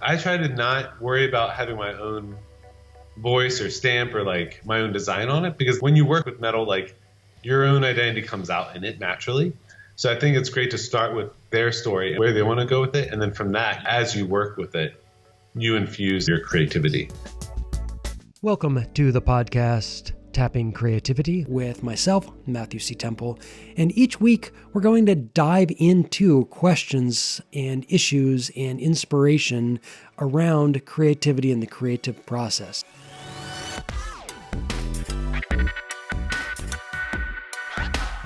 I try to not worry about having my own voice or stamp or like my own design on it, because when you work with metal, like your own identity comes out in it naturally. So I think it's great to start with their story and where they want to go with it. And then from that, as you work with it, you infuse your creativity. Welcome to the podcast, Tapping Creativity, with myself, Matthew C. Temple. And each week, we're going to dive into questions and issues and inspiration around creativity and the creative process.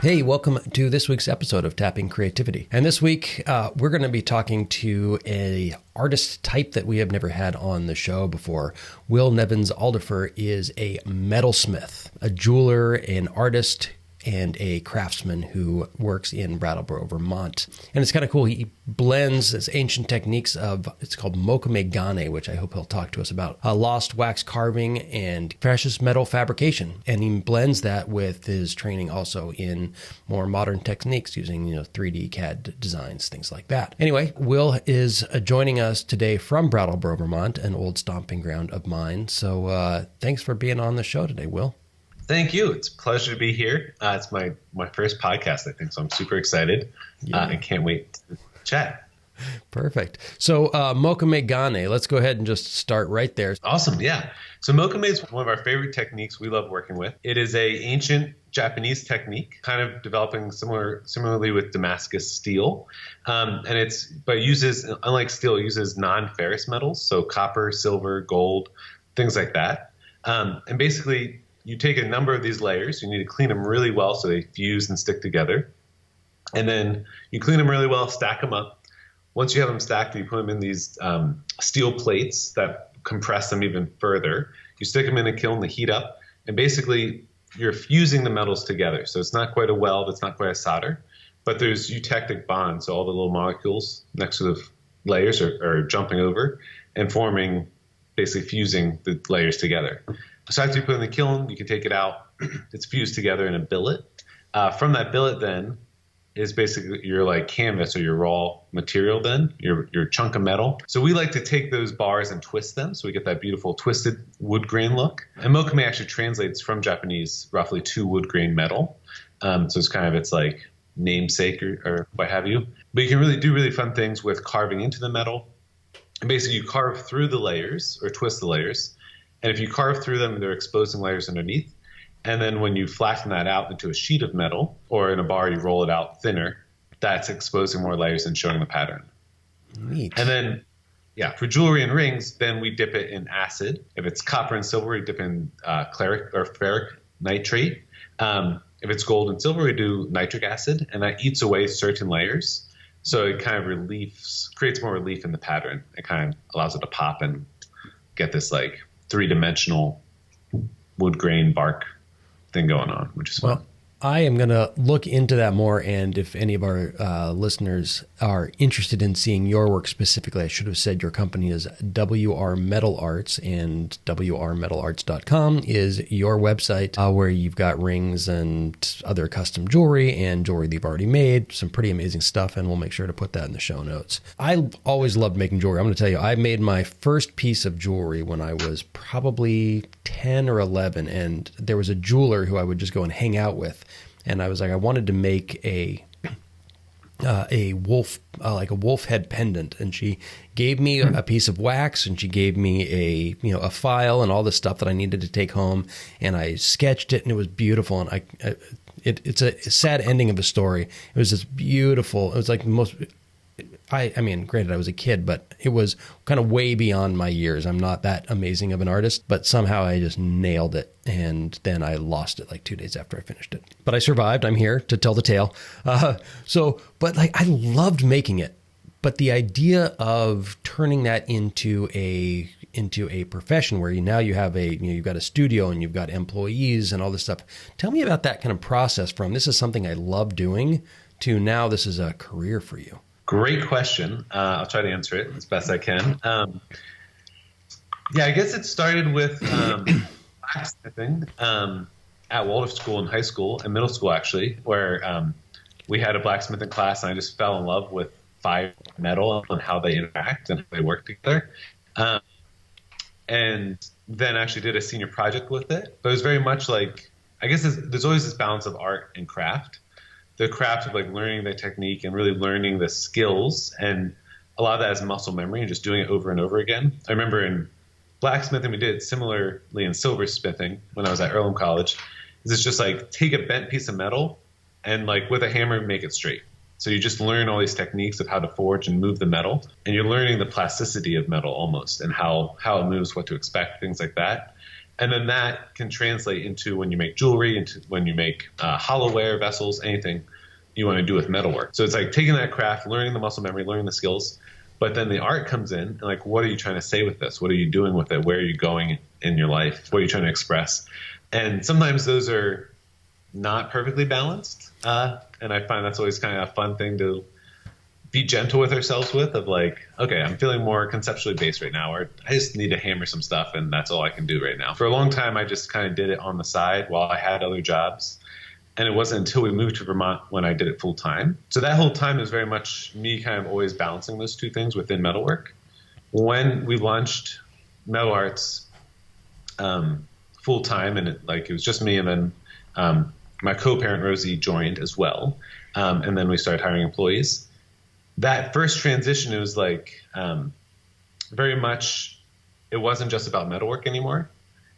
Hey, welcome to this week's episode of Tapping Creativity. And this week, we're going to be talking to an artist type that we have never had on the show before. Nevins-Alderfer is a metalsmith, a jeweler, an artist, and a craftsman who works in Brattleboro, Vermont. And it's kind of cool. He blends his ancient techniques of, it's called Mokame gane, which I hope he'll talk to us about, lost wax carving and precious metal fabrication. And he blends that with his training also in more modern techniques using, 3D CAD designs, things like that. Anyway, Will is joining us today from Brattleboro, Vermont, an old stomping ground of mine. So thanks for being on the show today, Will. Thank you. It's a pleasure to be here. It's my first podcast, I think, so I'm super excited and can't wait to chat. Perfect. So Mokame gane, let's go ahead and just start right there. Awesome. Yeah. So Mokame is one of our favorite techniques we love working with. It is a ancient Japanese technique, kind of developing similarly with Damascus steel. But uses, unlike steel, it uses non-ferrous metals, so copper, silver, gold, things like that. And basically, you take a number of these layers. You need to clean them really well so they fuse and stick together. And then you clean them really well, stack them up. Once you have them stacked, you put them in these steel plates that compress them even further. You stick them in a kiln to heat up. And basically, you're fusing the metals together. So it's not quite a weld. It's not quite a solder. But there's eutectic bonds. So all the little molecules next to the layers are jumping over and forming, basically fusing the layers together. So after you put it in the kiln, you can take it out. It's fused together in a billet. From that billet then is basically your like canvas or your raw material then, your chunk of metal. So we like to take those bars and twist them so we get that beautiful twisted wood grain look. And Mokame actually translates from Japanese roughly to wood grain metal. So it's kind of its like namesake or what have you. But you can really do really fun things with carving into the metal. And basically you carve through the layers or twist the layers. And if you carve through them, they're exposing layers underneath. And then when you flatten that out into a sheet of metal, or in a bar, you roll it out thinner, that's exposing more layers and showing the pattern. Neat. And then, for jewelry and rings, then we dip it in acid. If it's copper and silver, we dip in claric or ferric nitrate. If it's gold and silver, we do nitric acid, and that eats away certain layers. So it kind of creates more relief in the pattern. It kind of allows it to pop and get this like three-dimensional wood grain bark thing going on, which is fun. Well, I am going to look into that more, and if any of our listeners are interested in seeing your work specifically, I should have said your company is WR Metal Arts, and wrmetalarts.com is your website where you've got rings and other custom jewelry and jewelry that you've already made, some pretty amazing stuff, and we'll make sure to put that in the show notes. I always loved making jewelry. I'm going to tell you, I made my first piece of jewelry when I was probably 10 or 11, and there was a jeweler who I would just go and hang out with. And I was like, I wanted to make a wolf, like a wolf head pendant. And she gave me a piece of wax, and she gave me a file and all the stuff that I needed to take home. And I sketched it, and it was beautiful. And it's a sad ending of a story. It was just beautiful. It was like the most. I mean, granted, I was a kid, but it was kind of way beyond my years. I'm not that amazing of an artist, but somehow I just nailed it. And then I lost it like 2 days after I finished it. But I survived. I'm here to tell the tale. But I loved making it. But the idea of turning that into a profession where you have you've got a studio and you've got employees and all this stuff. Tell me about that kind of process from this is something I love doing to now this is a career for you. Great question. I'll try to answer it as best I can. I guess it started with blacksmithing at Waldorf school in high school and middle school, actually, where we had a blacksmithing class, and I just fell in love with fiber metal and how they interact and how they work together. And then actually did a senior project with it. But it was very much like, I guess there's always this balance of art and craft. The craft of like learning the technique and really learning the skills, and a lot of that is muscle memory and just doing it over and over again. I remember in blacksmithing, we did it similarly in silversmithing when I was at Earlham College. It's just like take a bent piece of metal and like with a hammer make it straight. So you just learn all these techniques of how to forge and move the metal, and you're learning the plasticity of metal almost, and how it moves, what to expect, things like that. And then that can translate into when you make jewelry, into when you make hollowware vessels, anything you want to do with metalwork. So it's like taking that craft, learning the muscle memory, learning the skills, but then the art comes in and like, what are you trying to say with this? What are you doing with it? Where are you going in your life? What are you trying to express? And sometimes those are not perfectly balanced. And I find that's always kind of a fun thing to be gentle with ourselves with, of like, okay, I'm feeling more conceptually based right now, or I just need to hammer some stuff and that's all I can do right now. For a long time, I just kind of did it on the side while I had other jobs. And it wasn't until we moved to Vermont when I did it full time. So that whole time was very much me kind of always balancing those two things within metalwork. When we launched Metal Arts full time, and it was just me, and then my co-parent Rosie joined as well. And then we started hiring employees. That first transition, it was like very much, it wasn't just about metalwork anymore.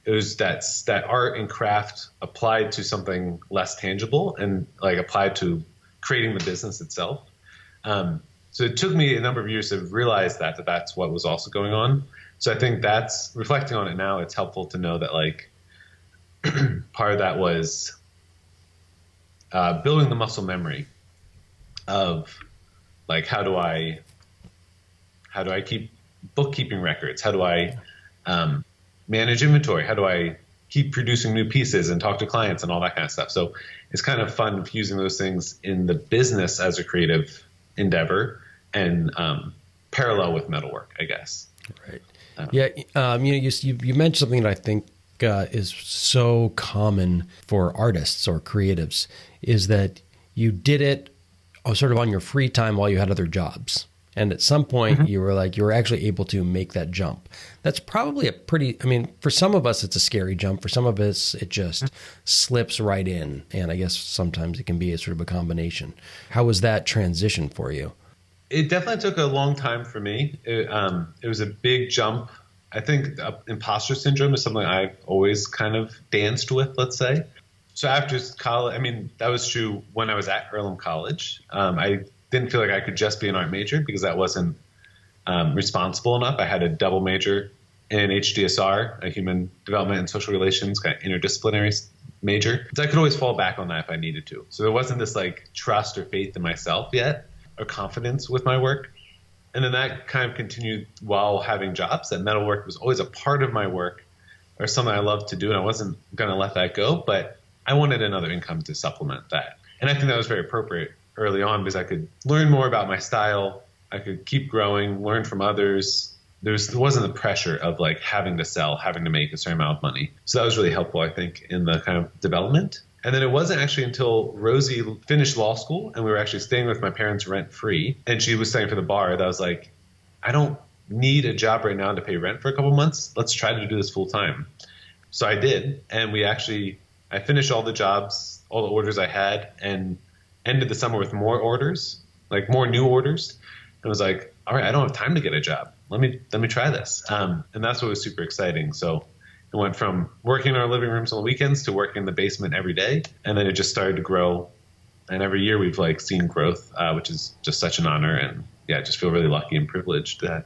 It was that art and craft applied to something less tangible and like applied to creating the business itself. So it took me a number of years to realize that that's what was also going on. So I think that's, reflecting on it now, it's helpful to know that like part of that was building the muscle memory of like, how do I keep bookkeeping records? How do I manage inventory? How do I keep producing new pieces and talk to clients and all that kind of stuff? So it's kind of fun using those things in the business as a creative endeavor and parallel with metalwork, I guess. Right. You mentioned something that I think is so common for artists or creatives, is that you did it sort of on your free time while you had other jobs. And at some point you were actually able to make that jump. That's probably for some of us, it's a scary jump. For some of us, it just slips right in. And I guess sometimes it can be a sort of a combination. How was that transition for you? It definitely took a long time for me. It was a big jump. I think imposter syndrome is something I've always kind of danced with, let's say. So after college, that was true when I was at Earlham College. I didn't feel like I could just be an art major because that wasn't responsible enough. I had a double major in HDSR, a human development and social relations, kind of interdisciplinary major. So I could always fall back on that if I needed to. So there wasn't this like trust or faith in myself yet, or confidence with my work. And then that kind of continued while having jobs. That metalwork was always a part of my work, or something I loved to do, and I wasn't going to let that go. But I wanted another income to supplement that. And I think that was very appropriate early on because I could learn more about my style. I could keep growing, learn from others. There wasn't the pressure of like having to sell, having to make a certain amount of money. So that was really helpful, I think, in the kind of development. And then it wasn't actually until Rosie finished law school and we were actually staying with my parents rent free, and she was studying for the bar, that I was like, I don't need a job right now to pay rent for a couple months. Let's try to do this full time. So I did. And I finished all the jobs, all the orders I had, and ended the summer with more orders, like more new orders. And was like, all right, I don't have time to get a job. Let me try this. And that's what was super exciting. So it went from working in our living rooms on the weekends to working in the basement every day. And then it just started to grow. And every year we've like seen growth, which is just such an honor. And yeah, I just feel really lucky and privileged that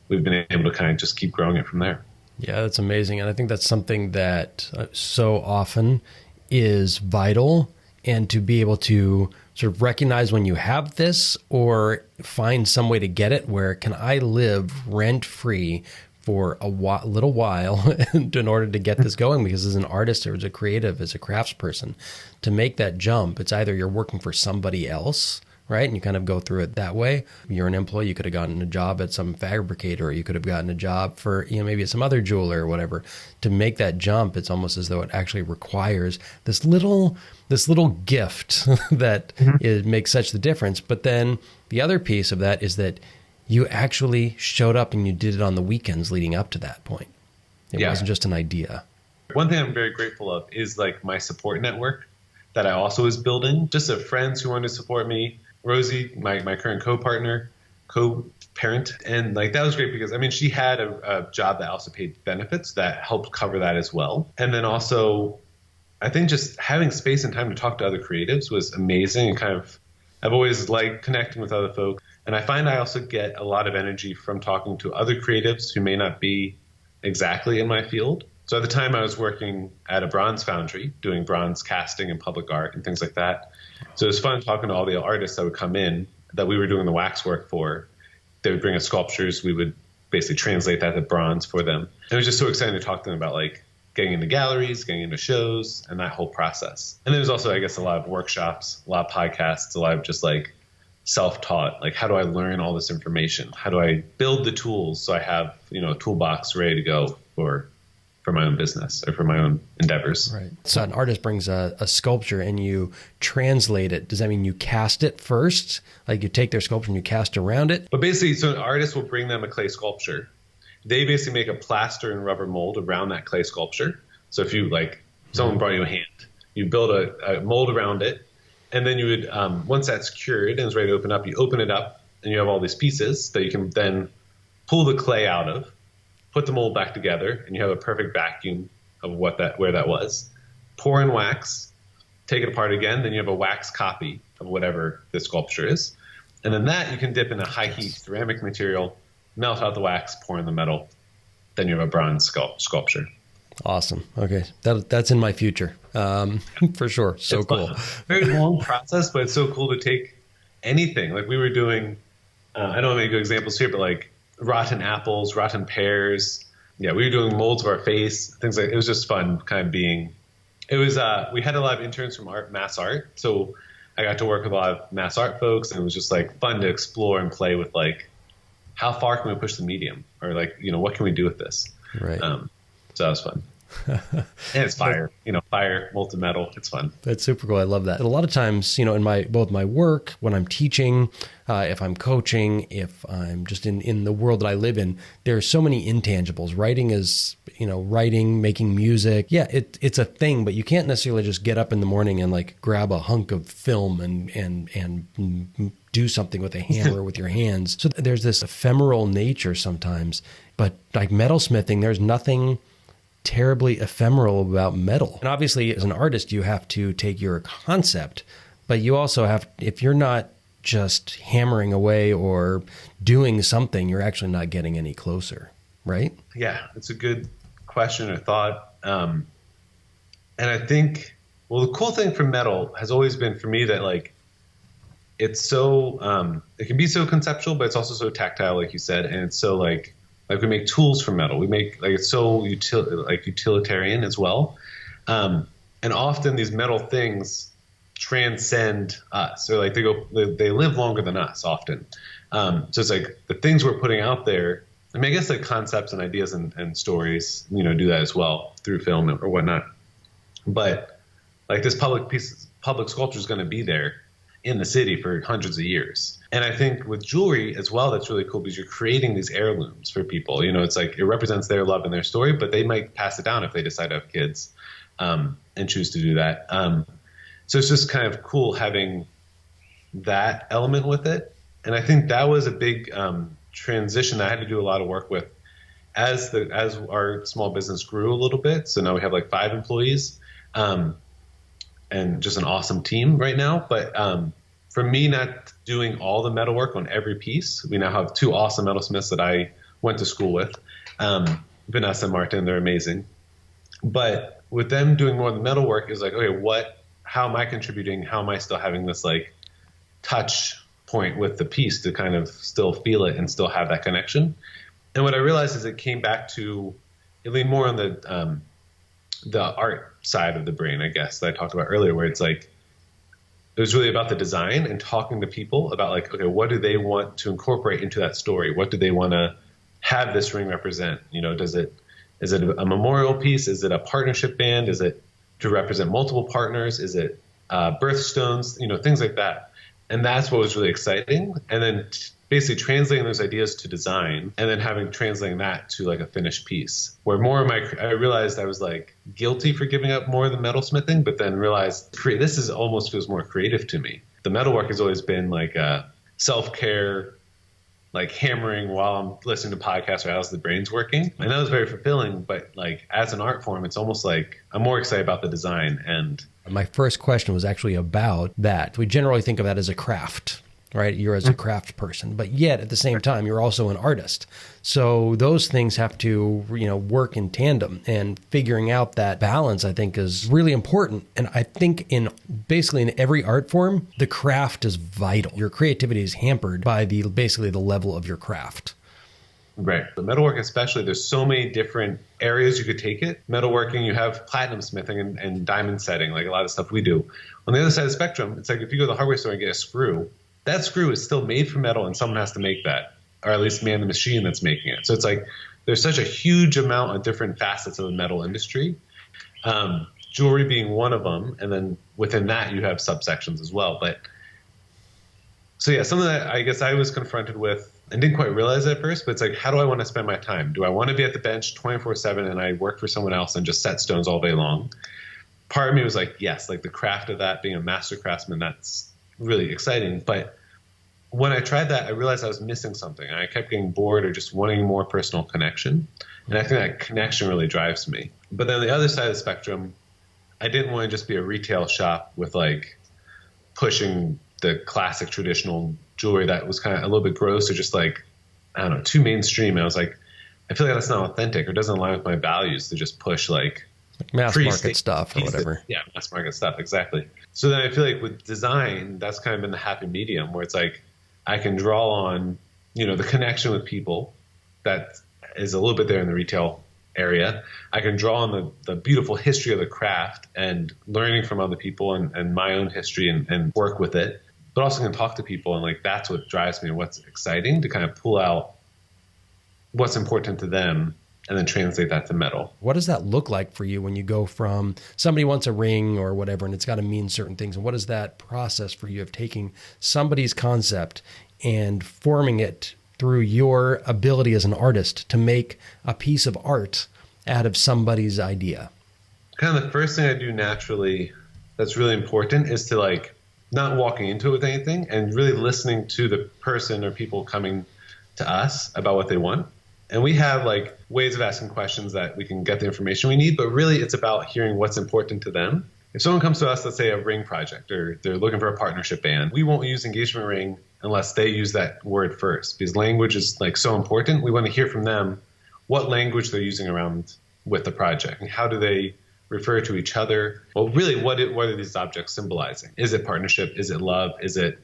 we've been able to kind of just keep growing it from there. Yeah, that's amazing. And I think that's something that so often is vital, and to be able to sort of recognize when you have this or find some way to get it, where can I live rent-free for a little while in order to get this going? Because as an artist or as a creative, as a craftsperson, to make that jump, it's either you're working for somebody else right? And you kind of go through it that way. You're an employee, you could have gotten a job at some fabricator, or you could have gotten a job for, maybe some other jeweler or whatever. To make that jump, it's almost as though it actually requires this little gift that makes such the difference. But then the other piece of that is that you actually showed up and you did it on the weekends leading up to that point. It wasn't just an idea. One thing I'm very grateful of is like my support network that I also was building. Just of friends who wanted to support me. Rosie, my current co-partner, co-parent. And like that was great because, I mean, she had a job that also paid benefits that helped cover that as well. And then also, I think just having space and time to talk to other creatives was amazing. And kind of, I've always liked connecting with other folks. And I find I also get a lot of energy from talking to other creatives who may not be exactly in my field. So at the time I was working at a bronze foundry doing bronze casting and public art and things like that. So it was fun talking to all the artists that would come in that we were doing the wax work for. They would bring us sculptures. We would basically translate that to bronze for them. And it was just so exciting to talk to them about like getting into galleries, getting into shows, and that whole process. And there was also, I guess, a lot of workshops, a lot of podcasts, a lot of just like self-taught, like how do I learn all this information? How do I build the tools so I have, a toolbox ready to go for my own business or for my own endeavors. Right. So an artist brings a sculpture and you translate it. Does that mean you cast it first? Like you take their sculpture and you cast around it? But basically, so an artist will bring them a clay sculpture. They basically make a plaster and rubber mold around that clay sculpture. So if you someone brought you a hand, you build a mold around it. And then you would, once that's cured and is ready to open up, you open it up and you have all these pieces that you can then pull the clay out of, put the mold back together, and you have a perfect vacuum of where that was. Pour in wax, take it apart again, then you have a wax copy of whatever the sculpture is. And then that you can dip in a high heat ceramic material, melt out the wax, pour in the metal, then you have a bronze sculpture. Awesome. Okay. That's in my future. For sure. So it's cool. Very long process, but it's so cool to take anything. Like we were doing, I don't have any good examples here, but like rotten apples, rotten pears. Yeah, we were doing molds of our face, things like it was just fun kind of being. It was we had a lot of interns from mass art, so I got to work with a lot of mass art folks, and it was just like fun to explore and play with like how far can we push the medium, or like what can we do with this? Right. So that was fun. And it's fire, fire, molten metal. It's fun. That's super cool. I love that. And a lot of times, in both my work, when I'm teaching, if I'm coaching, if I'm just in the world that I live in, there are so many intangibles. Writing is, writing, making music. Yeah, it's a thing, but you can't necessarily just get up in the morning and like grab a hunk of film and do something with a hammer with your hands. So there's this ephemeral nature sometimes, but like metalsmithing, there's nothing terribly ephemeral about metal. And obviously as an artist, you have to take your concept, but you also have, if you're not just hammering away or doing something, you're actually not getting any closer, right? Yeah, it's a good question or thought. And I think, the cool thing for metal has always been for me that like, it's so, it can be so conceptual, but it's also so tactile, like you said. And it's so like we make tools from metal. We make it's so utilitarian as well. And often these metal things transcend us, or like they live longer than us often. So it's like the things we're putting out there. I mean, I guess like concepts and ideas and stories, do that as well through film or whatnot. But like this public sculpture is going to be there in the city for hundreds of years. And I think with jewelry as well, that's really cool because you're creating these heirlooms for people. It's like it represents their love and their story, but they might pass it down if they decide to have kids and choose to do that. So it's just kind of cool having that element with it. And I think that was a big transition that I had to do a lot of work with as our small business grew a little bit. So now we have like 5 employees. And just an awesome team right now. But for me, not doing all the metalwork on every piece, we now have 2 awesome metalsmiths that I went to school with, Vanessa and Martin. They're amazing. But with them doing more of the metalwork is like, okay, how am I contributing? How am I still having this like touch point with the piece to kind of still feel it and still have that connection? And what I realized is it came back to, it leaned more on the art side of the brain, I guess, that I talked about earlier, where it's like it was really about the design and talking to people about like, okay, what do they want to incorporate into that story? What do they want to have this ring represent? You know, is it a memorial piece? Is it a partnership band? Is it to represent multiple partners? Is it birthstones? You know, things like that. And that's what was really exciting. And then basically translating those ideas to design and then translating that to like a finished piece where I realized I was like guilty for giving up more of the metalsmithing, but then realized this is almost feels more creative to me. The metalwork has always been like a self-care, like hammering while I'm listening to podcasts or how's the brain's working. And that was very fulfilling. But like as an art form, it's almost like I'm more excited about the design. And my first question was actually about that. We generally think of that as a craft, right? You're as a craft person, but yet at the same time, you're also an artist. So those things have to, you know, work in tandem, and figuring out that balance, I think, is really important. And I think basically in every art form, the craft is vital. Your creativity is hampered by basically the level of your craft. Right. The metalwork especially, there's so many different areas you could take it. Metalworking, you have platinum smithing and diamond setting, like a lot of stuff we do. On the other side of the spectrum, it's like if you go to the hardware store and get a screw, that screw is still made from metal and someone has to make that, or at least man the machine that's making it. So it's like there's such a huge amount of different facets of the metal industry, jewelry being one of them. And then within that, you have subsections as well. But so yeah, something that I guess I was confronted with and didn't quite realize at first, but it's like, how do I want to spend my time? Do I want to be at the bench 24/7 and I work for someone else and just set stones all day long? Part of me was like, yes, like the craft of that, being a master craftsman, that's really exciting. But when I tried that, I realized I was missing something. I kept getting bored or just wanting more personal connection. And I think that connection really drives me. But then the other side of the spectrum, I didn't want to just be a retail shop with like pushing the classic traditional jewelry that was kind of a little bit gross or just like, I don't know, too mainstream. And I was like, I feel like that's not authentic or doesn't align with my values to just push like mass market stuff or whatever. Yeah, mass market stuff, exactly. So then I feel like with design, that's kind of been the happy medium where it's like I can draw on, you know, the connection with people that is a little bit there in the retail area. I can draw on the beautiful history of the craft and learning from other people and my own history and work with it, but also can talk to people. And like, that's what drives me and what's exciting to kind of pull out what's important to them and then translate that to metal. What does that look like for you when you go from somebody wants a ring or whatever, and it's got to mean certain things? And what is that process for you of taking somebody's concept and forming it through your ability as an artist to make a piece of art out of somebody's idea? Kind of the first thing I do naturally that's really important is to like not walking into it with anything and really listening to the person or people coming to us about what they want. And we have like ways of asking questions that we can get the information we need, but really it's about hearing what's important to them. If someone comes to us, let's say a ring project, or they're looking for a partnership band, we won't use engagement ring unless they use that word first, because language is like so important. We want to hear from them what language they're using around with the project and how do they refer to each other. Well, really, what are these objects symbolizing? Is it partnership? Is it love? Is it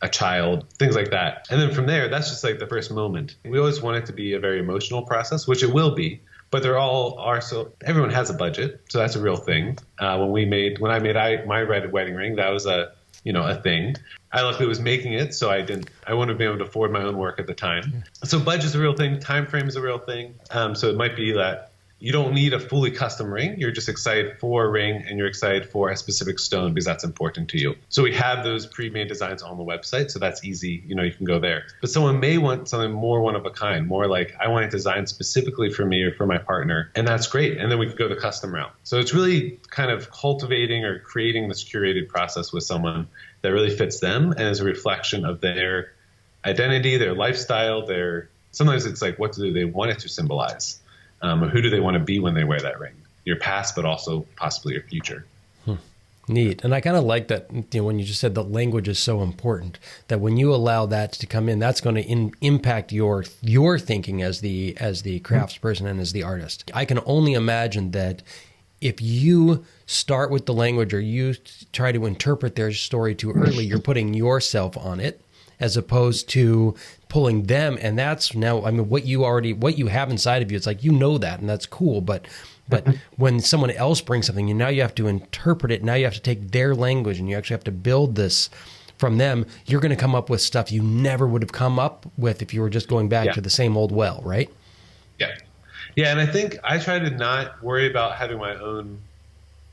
a child? Things like that. And then from there, that's just like the first moment. We always want it to be a very emotional process, which it will be, but they're all are. So everyone has a budget. So that's a real thing. When I made my red wedding ring, that was a thing. I luckily was making it, so I wouldn't have been able to afford my own work at the time. So budget's a real thing. Time frame is a real thing. So it might be that you don't need a fully custom ring. You're just excited for a ring and you're excited for a specific stone because that's important to you. So we have those pre-made designs on the website. So that's easy. You can go there. But someone may want something more one of a kind, more like I want it designed specifically for me or for my partner. And that's great. And then we can go the custom route. So it's really kind of cultivating or creating this curated process with someone that really fits them and is a reflection of their identity, their lifestyle, sometimes it's like, what do they want it to symbolize? Who do they want to be when they wear that ring? Your past, but also possibly your future. Neat. And I kind of like that, when you just said the language is so important, that when you allow that to come in, that's going to impact your thinking as the craftsperson and as the artist. I can only imagine that if you start with the language or you try to interpret their story too early, you're putting yourself on it. as opposed to pulling them. And that's now, I mean, what you have inside of you, it's like, you know that, and that's cool. But when someone else brings something, now you have to interpret it. Now you have to take their language and you actually have to build this from them. You're going to come up with stuff you never would have come up with if you were just going back to the same old well, right? Yeah. Yeah. And I think I try to not worry about having my own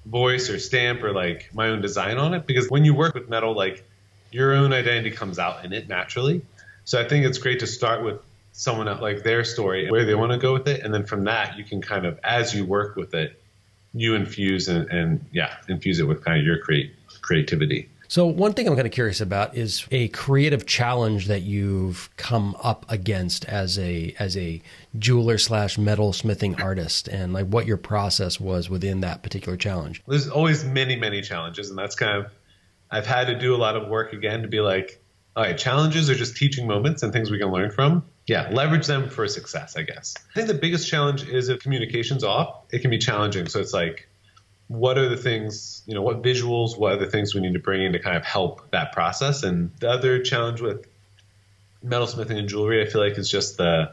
voice or stamp or like my own design on it, because when you work with metal, like your own identity comes out in it naturally. So I think it's great to start with someone else, like their story, where they want to go with it. And then from that, you can kind of, as you work with it, you infuse infuse it with kind of your creativity. So one thing I'm kind of curious about is a creative challenge that you've come up against as a jeweler / metal smithing artist, and like what your process was within that particular challenge. There's always many, many challenges. And that's kind of, I've had to do a lot of work again to be like, all right, challenges are just teaching moments and things we can learn from. Yeah, leverage them for success, I guess. I think the biggest challenge is if communication's off, it can be challenging. So it's like, what are the things, what visuals, what other things we need to bring in to kind of help that process? And the other challenge with metalsmithing and jewelry, I feel like, is just the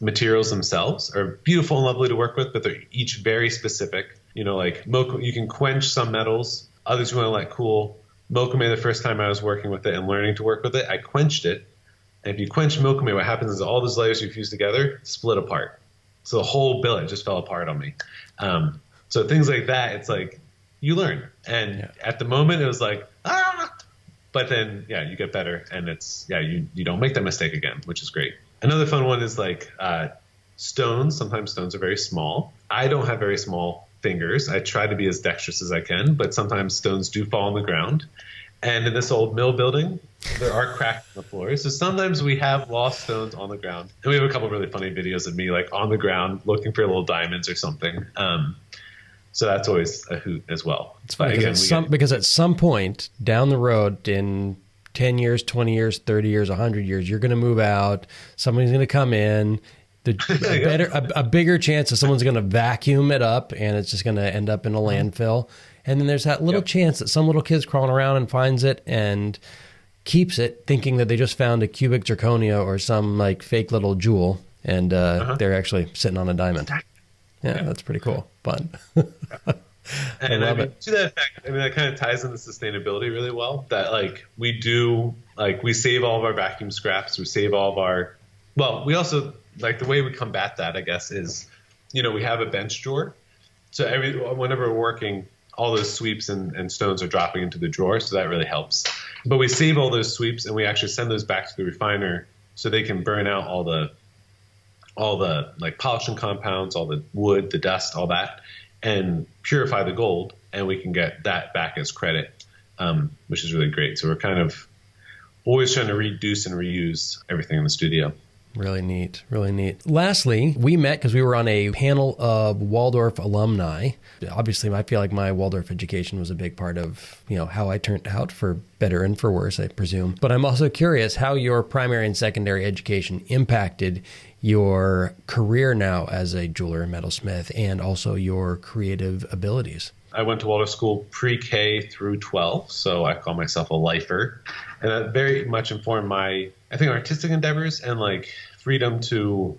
materials themselves are beautiful and lovely to work with, but they're each very specific. Like you can quench some metals, others you want to let cool. Mokame, the first time I was working with it and learning to work with it, I quenched it. And if you quench Mokame, what happens is all those layers you fuse together split apart. So the whole billet just fell apart on me. So things like that, it's like you learn. And at the moment it was like, but then, you get better. And it's, you don't make that mistake again, which is great. Another fun one is like stones. Sometimes stones are very small. I don't have very small fingers. I try to be as dexterous as I can, but sometimes stones do fall on the ground. And in this old mill building, there are cracks in the floor. So sometimes we have lost stones on the ground. And we have a couple of really funny videos of me like on the ground looking for little diamonds or something. So that's always a hoot as well. It's funny because at some point down the road in 10 years, 20 years, 30 years, 100 years, you're going to move out. Somebody's going to come in. A bigger chance that someone's going to vacuum it up and it's just going to end up in a landfill. And then there's that little chance that some little kid's crawling around and finds it and keeps it, thinking that they just found a cubic zirconia or some like fake little jewel, and they're actually sitting on a diamond. Yeah, that's pretty cool. Fun. And I mean, to that effect, that kind of ties into sustainability really well. That like we save all of our vacuum scraps, we save all of our. Well, we also like the way we combat that, I guess, is we have a bench drawer. So whenever we're working, all those sweeps and stones are dropping into the drawer, so that really helps. But we save all those sweeps and we actually send those back to the refiner so they can burn out all the like polishing compounds, all the wood, the dust, all that, and purify the gold, and we can get that back as credit, which is really great. So we're kind of always trying to reduce and reuse everything in the studio. Really neat. Really neat. Lastly, we met because we were on a panel of Waldorf alumni. Obviously, I feel like my Waldorf education was a big part of, how I turned out, for better and for worse, I presume. But I'm also curious how your primary and secondary education impacted your career now as a jeweler and metalsmith, and also your creative abilities. I went to Waldorf school pre-K through 12, so I call myself a lifer. And that very much informed my, I think, artistic endeavors and like freedom to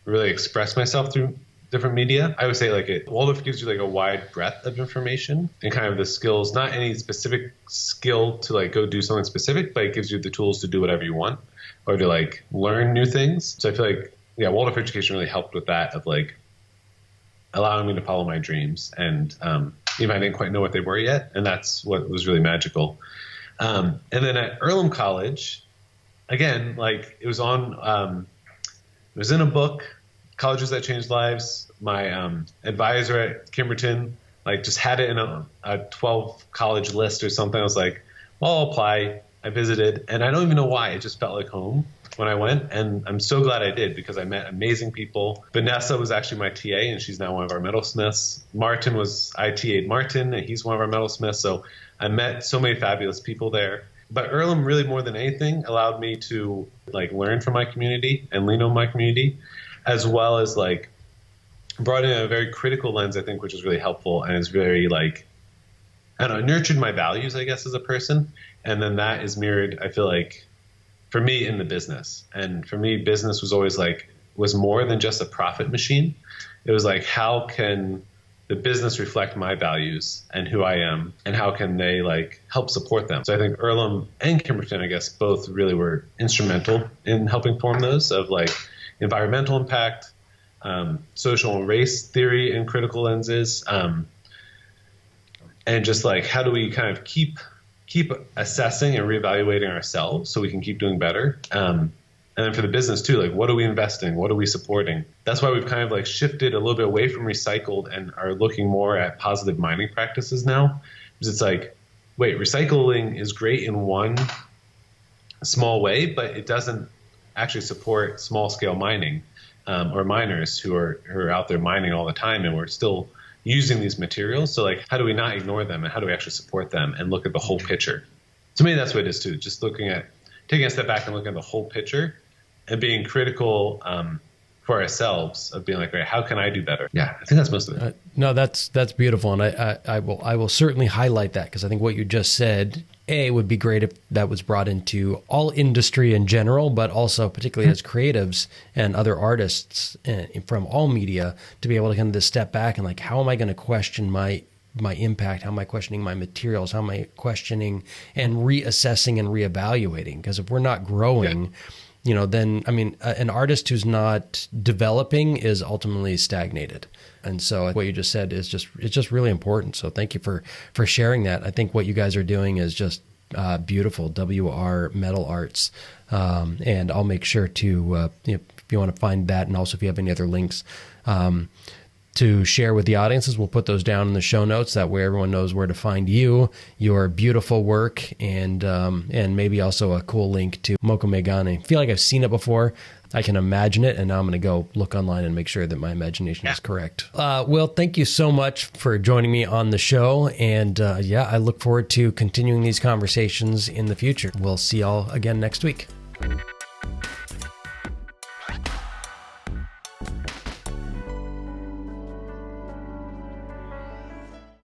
really express myself through different media. I would say Waldorf gives you like a wide breadth of information and kind of the skills, not any specific skill to like go do something specific, but it gives you the tools to do whatever you want or to like learn new things. So I feel like, Waldorf education really helped with that, of like allowing me to follow my dreams. And even I didn't quite know what they were yet. And that's what was really magical. And then at Earlham College, again, like it was on, it was in a book, Colleges That Changed Lives. My advisor at Kimberton, like just had it in a 12 college list or something. I was like, well, I'll apply. I visited, and I don't even know why. It just felt like home when I went, and I'm so glad I did because I met amazing people. Vanessa was actually my TA, and she's now one of our metalsmiths. Martin I TA'd Martin, and he's one of our metalsmiths. So I met so many fabulous people there. But Earlham really, more than anything, allowed me to like learn from my community and lean on my community, as well as like brought in a very critical lens, I think, which is really helpful, and is very like, I don't know, nurtured my values, I guess, as a person. And then that is mirrored, I feel like, for me in the business. And for me, business was always was more than just a profit machine. It was like, how can the business reflect my values and who I am, and how can they help support them? So I think Earlham and Kimberton, I guess, both really were instrumental in helping form those of environmental impact, social and race theory and critical lenses, and just how do we kind of keep assessing and reevaluating ourselves so we can keep doing better. And then for the business too, what are we investing? What are we supporting? That's why we've kind of shifted a little bit away from recycled and are looking more at positive mining practices now. Because it's wait, recycling is great in one small way, but it doesn't actually support small scale mining or miners who are out there mining all the time, and we're still using these materials. So how do we not ignore them, and how do we actually support them and look at the whole picture? To me, that's what it is too. Just taking a step back and looking at the whole picture and being critical for ourselves of being right, how can I do better? Yeah, I think that's most of it. No, that's beautiful. And I will certainly highlight that, because I think what you just said, would be great if that was brought into all industry in general, but also particularly as creatives and other artists from all media, to be able to kind of step back and how am I going to question my impact? How am I questioning my materials? How am I questioning and reassessing and reevaluating? Because if we're not growing, then, an artist who's not developing is ultimately stagnated. And so what you just said is it's just really important. So thank you for sharing that. I think what you guys are doing is just beautiful. WR Metal Arts. And I'll make sure to, if you want to find that, and also if you have any other links, to share with the audiences, we'll put those down in the show notes. That way everyone knows where to find you, your beautiful work, and maybe also a cool link to Mokame Gane. I feel like I've seen it before. I can imagine it, and now I'm going to go look online and make sure that my imagination is correct. Will, thank you so much for joining me on the show. And I look forward to continuing these conversations in the future. We'll see y'all again next week.